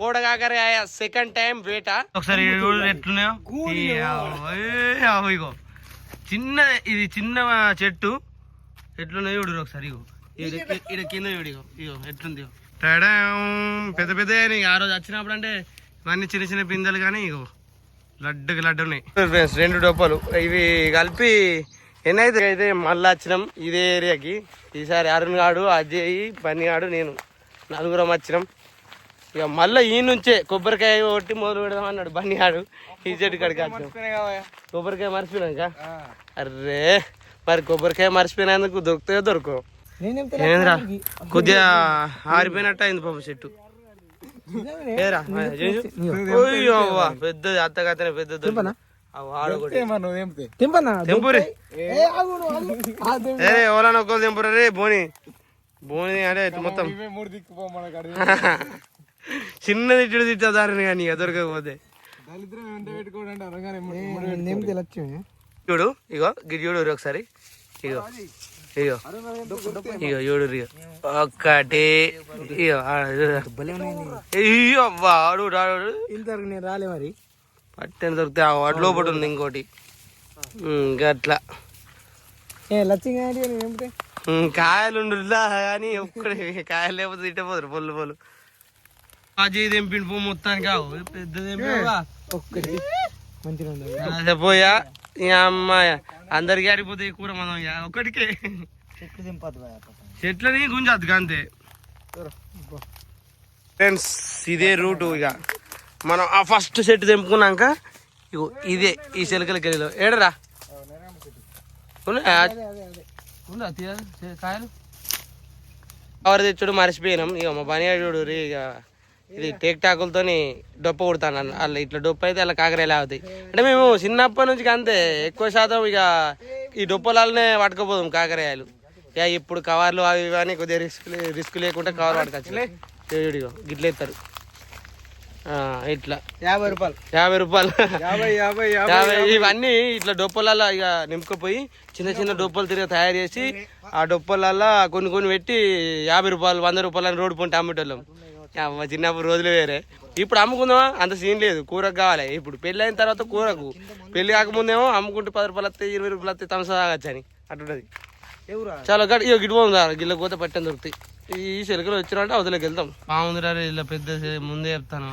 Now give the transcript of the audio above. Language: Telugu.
కోడగాకర సెకండ్ టైం వేట ఒకసారి ఎట్లున్నాయో ఇగో చిన్న ఇది చిన్న చెట్టు ఎట్లున్నాయో చూడు ఒకసారి ఇగో ఇక్కడ కింద చూడు ఇగో ఎట్లుంది పెద్ద పెద్ద ఆ రోజు వచ్చినప్పుడు అంటే ఇవన్నీ చిన్న చిన్న పిందెలు కానీ ఇగో లడ్డు ఉన్నాయి ఫ్రెండ్స్ 2 డొప్పలు ఇవి కలిపి ఎన్నైతే అయితే మళ్ళీ వచ్చినాం ఇదే ఏరియాకి ఈసారి అరుణ్ గాడు అజయ్ బన్నీ గాడు నేను 4 వచ్చినాం ఇక మళ్ళీ ఈ నుంచే కొబ్బరికాయ కొట్టి మొదలు పెడదాం అన్నాడు బన్నీ గాడు ఈ చెట్టు కాడికి కొబ్బరికాయ మర్చిపోయినాక అర్రే మరి కొబ్బరికాయ మర్చిపోయినందుకు దొరుకుతాయో దొరకవు ఏంద్రా కొద్దిగా ఆరిపోయినట్టు అయింది పాప చెట్టు పెద్దది అత్తగతనే పెద్ద ఎవరైనా ఒక్కరు తెంపురా రే బోని బోని అంటే మొత్తం చిన్నది ఇటు తిట్టదారని కానీ దొరకకపోతే చూడు ఇగో గిడి చూడు ఒకసారి ఇగో ఇగో ఇగో చూడు ఒక్కటి ఇగో వాడు రాలే మరి పట్టెని దొరికితే వాటి లోపల ఉంది ఇంకోటి గట్లా కాయలు కానీ ఒక్కడే కాయలు లేకపోతే తిట్టపోదురు పొల్లు అజయ్ తెంపిండి పో మొత్తానికి పెద్ద పోయా అమ్మాయ అందరికి ఆడిపోతే కూర మనం ఒక్కడికే చెట్లని గుంజద్దు అంతే ఫ్రెండ్స్ ఇదే రూటు ఇక మనం ఆ ఫస్ట్ సెట్ తెంపుకున్నాక ఇగో ఇదే ఈ చిలకల గదిలో ఏడరా కాయలు కవర్ తెచ్చుడు మర్చిపోయినాం ఇక మా పని చూడు ఇక ఇది టేక్టాకులతో డొప్ప కొడతాను అలా ఇట్లా డొప్ప అయితే అలా కాకరాయలు అవుతాయి అంటే మేము చిన్నప్పటి నుంచి అంతే ఎక్కువ శాతం ఇక ఈ డొప్పలనే పట్టుకోపోదాం కాకరాయలు ఇక ఇప్పుడు కవర్లు అవి కానీ కొద్దిగా రిస్క్ లేకుండా కవర్ పట్టుకొచ్చలే ఇగో గిట్ల ఎత్తారు ఇట్లా 50 రూపాయలు ఇవన్నీ ఇట్లా డొప్పలల్లో ఇక నింపుకపోయి చిన్న డొప్పలు తిరిగి తయారు చేసి ఆ డొప్పలల్లో కొన్ని పెట్టి 50 రూపాయలు 100 రూపాయలు అని రోడ్డు పొంటి అమ్మేటోళ్ళం చిన్నప్పుడు రోజులు వేరే ఇప్పుడు అమ్ముకుందామా అంత సీన్ లేదు కూరకు కావాలి ఇప్పుడు పెళ్లి అయిన తర్వాత కూరకు పెళ్లి కాకముందేమో అమ్ముకుంటే 10 రూపాయలు వస్తాయి 20 రూపాయలు వస్తాయి తమసా తాగచ్చు అని అట్లుంటది చాలా ఇక గిడిపోదా గిళ్ళకి పోతే పట్టని దొరుకుతాయి ఈ చిలకలు వచ్చినా అంటే అవతలకి వెళ్తాం బాగుంది ఇలా పెద్ద ముందే చెప్తాను